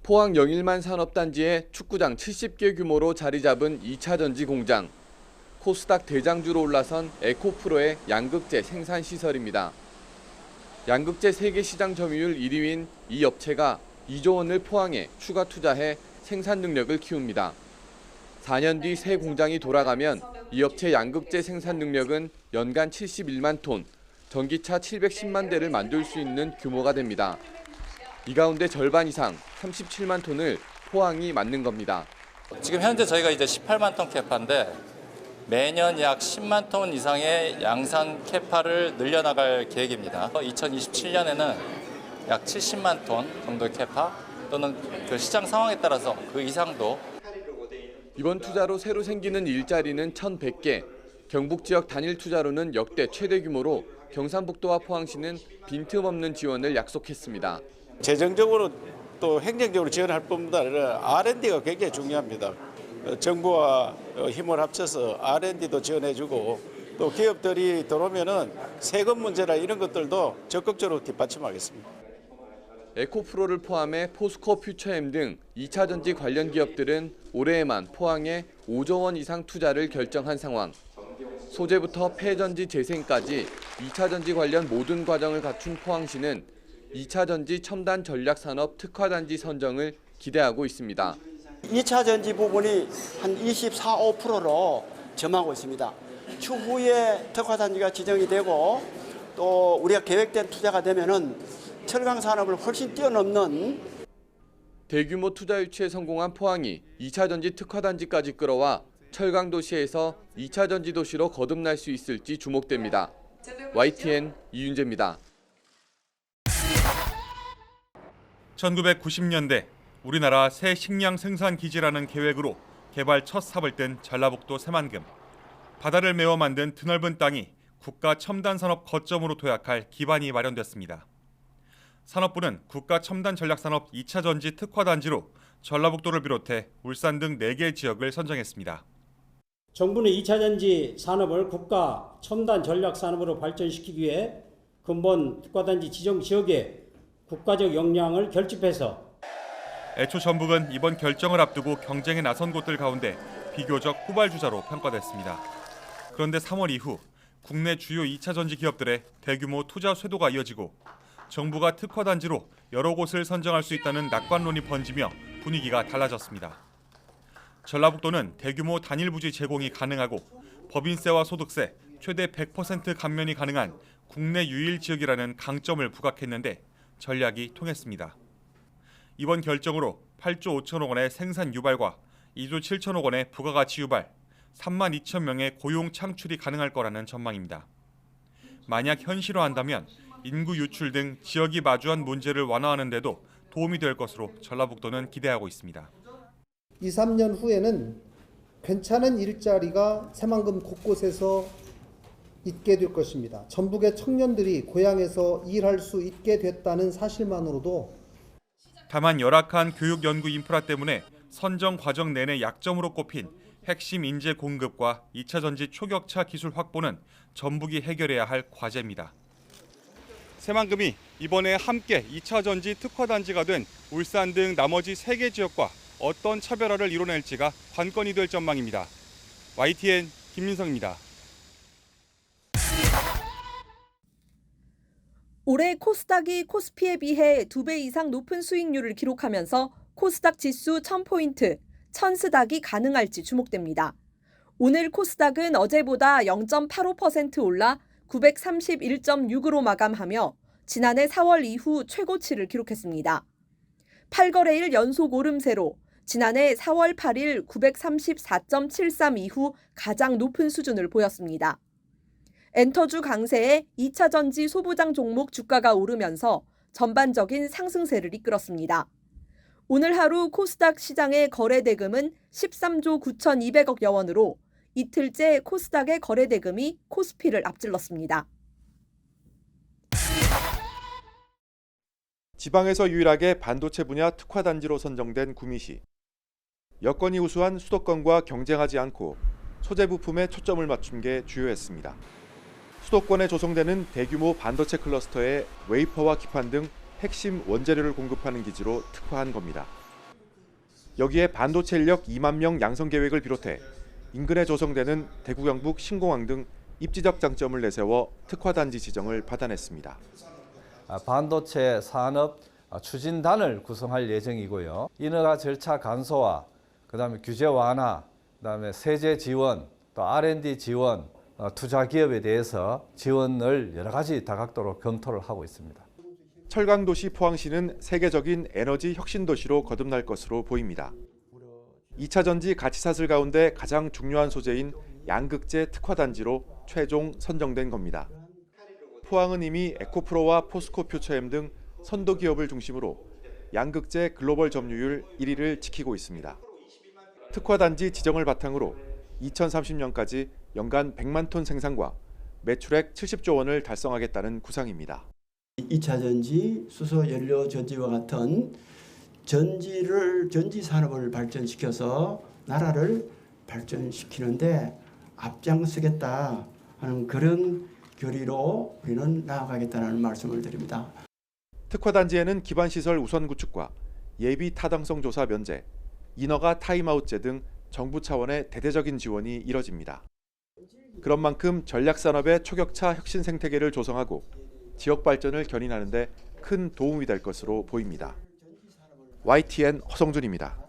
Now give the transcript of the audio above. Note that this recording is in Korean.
포항 영일만 산업단지에 축구장 70개 규모로 자리 잡은 2차 전지 공장. 코스닥 대장주로 올라선 에코프로의 양극재 생산시설입니다. 양극재 세계 시장 점유율 1위인 이 업체가 2조 원을 포항에 추가 투자해 생산 능력을 키웁니다. 4년 뒤 새 공장이 돌아가면 이 업체 양극재 생산 능력은 연간 71만 톤, 전기차 710만 대를 만들 수 있는 규모가 됩니다. 이 가운데 절반 이상 37만 톤을 포항이 만든 겁니다. 지금 현재 저희가 이제 18만 톤 캐파인데 매년 약 10만 톤 이상의 양산 캐파를 늘려나갈 계획입니다. 2027년에는 약 70만 톤 정도의 캐파 또는 그 시장 상황에 따라서 그 이상도. 이번 투자로 새로 생기는 일자리는 1,100개, 경북 지역 단일 투자로는 역대 최대 규모로 경상북도와 포항시는 빈틈없는 지원을 약속했습니다. 재정적으로 또 행정적으로 지원할 뿐만 아니라 R&D가 굉장히 중요합니다. 정부와 힘을 합쳐서 R&D도 지원해주고 또 기업들이 들어오면은 세금 문제나 이런 것들도 적극적으로 뒷받침하겠습니다. 에코프로를 포함해 포스코 퓨처엠 등 2차 전지 관련 기업들은 올해에만 포항에 5조 원 이상 투자를 결정한 상황. 소재부터 폐전지 재생까지 2차 전지 관련 모든 과정을 갖춘 포항시는 2차 전지 첨단 전략 산업 특화단지 선정을 기대하고 있습니다. 2차 전지 부분이 한 24, 5%로 점하고 있습니다. 추후에 특화단지가 지정이 되고 또 우리가 계획된 투자가 되면은 철강 산업을 훨씬 뛰어넘는 대규모 투자 유치에 성공한 포항이 2차 전지 특화단지까지 끌어와 철강 도시에서 2차 전지 도시로 거듭날 수 있을지 주목됩니다. YTN 이윤재입니다. 1990년대 우리나라 새 식량 생산 기지라는 계획으로 개발 첫 삽을 뜬 전라북도 새만금. 바다를 메워 만든 드넓은 땅이 국가 첨단 산업 거점으로 도약할 기반이 마련됐습니다. 산업부는 국가 첨단 전략 산업 2차 전지 특화 단지로 전라북도를 비롯해 울산 등 4개 지역을 선정했습니다. 정부는 2차 전지 산업을 국가 첨단 전략 산업으로 발전시키기 위해 근본 특화단지 지정 지역에 국가적 역량을 결집해서 애초 전북은 이번 결정을 앞두고 경쟁에 나선 곳들 가운데 비교적 후발주자로 평가됐습니다. 그런데 3월 이후 국내 주요 2차 전지 기업들의 대규모 투자 쇄도가 이어지고 정부가 특화단지로 여러 곳을 선정할 수 있다는 낙관론이 번지며 분위기가 달라졌습니다. 전라북도는 대규모 단일 부지 제공이 가능하고 법인세와 소득세 최대 100% 감면이 가능한 국내 유일 지역이라는 강점을 부각했는데 전략이 통했습니다. 이번 결정으로 8조 5천억 원의 생산 유발과 2조 7천억 원의 부가가치 유발, 3만 2천 명의 고용 창출이 가능할 거라는 전망입니다. 만약 현실화한다면 인구 유출 등 지역이 마주한 문제를 완화하는 데도 도움이 될 것으로 전라북도는 기대하고 있습니다. 2, 3년 후에는 괜찮은 일자리가 새만금 곳곳에서 있게 될 것입니다. 전북의 청년들이 고향에서 일할 수 있게 됐다는 사실만으로도 다만 열악한 교육 연구 인프라 때문에 선정 과정 내내 약점으로 꼽힌 핵심 인재 공급과 2차 전지 초격차 기술 확보는 전북이 해결해야 할 과제입니다. 새만금이 이번에 함께 2차 전지 특화 단지가 된 울산 등 나머지 3개 지역과 어떤 차별화를 이뤄낼지가 관건이 될 전망입니다. YTN 김민성입니다. 올해 코스닥이 코스피에 비해 2배 이상 높은 수익률을 기록하면서 코스닥 지수 1000포인트, 1000스닥이 가능할지 주목됩니다. 오늘 코스닥은 어제보다 0.85% 올라 931.6으로 마감하며 지난해 4월 이후 최고치를 기록했습니다. 8거래일 연속 오름세로 지난해 4월 8일 934.73 이후 가장 높은 수준을 보였습니다. 엔터주 강세에 2차 전지 소부장 종목 주가가 오르면서 전반적인 상승세를 이끌었습니다. 오늘 하루 코스닥 시장의 거래 대금은 13조 9,200억여 원으로 이틀째 코스닥의 거래 대금이 코스피를 앞질렀습니다. 지방에서 유일하게 반도체 분야 특화 단지로 선정된 구미시. 여건이 우수한 수도권과 경쟁하지 않고 소재 부품에 초점을 맞춘 게 주요했습니다. 수도권에 조성되는 대규모 반도체 클러스터에 웨이퍼와 기판 등 핵심 원재료를 공급하는 기지로 특화한 겁니다. 여기에 반도체 인력 2만 명 양성 계획을 비롯해 인근에 조성되는 대구 경북 신공항 등 입지적 장점을 내세워 특화단지 지정을 받아냈습니다. 반도체 산업 추진단을 구성할 예정이고요. 인허가 절차 간소화, 그다음에 규제 완화, 그다음에 세제 지원, 또 R&D 지원, 투자 기업에 대해서 지원을 여러 가지 다각도로 검토를 하고 있습니다. 철강 도시 포항시는 세계적인 에너지 혁신 도시로 거듭날 것으로 보입니다. 2차 전지 가치사슬 가운데 가장 중요한 소재인 양극재 특화단지로 최종 선정된 겁니다. 포항은 이미 에코프로와 포스코 퓨처엠 등 선도 기업을 중심으로 양극재 글로벌 점유율 1위를 지키고 있습니다. 특화단지 지정을 바탕으로 2030년까지 연간 100만 톤 생산과 매출액 70조 원을 달성하겠다는 구상입니다. 2차 전지, 수소 연료 전지와 같은 전지 산업을 발전시켜서 나라를 발전시키는데 앞장서겠다 하는 그런 결의로 우리는 나아가겠다는 말씀을 드립니다. 특화단지에는 기반시설 우선 구축과 예비 타당성 조사 면제, 인허가 타임아웃제 등 정부 차원의 대대적인 지원이 이뤄집니다. 그런 만큼 전략산업의 초격차 혁신 생태계를 조성하고 지역 발전을 견인하는 데 큰 도움이 될 것으로 보입니다. YTN 허성준입니다.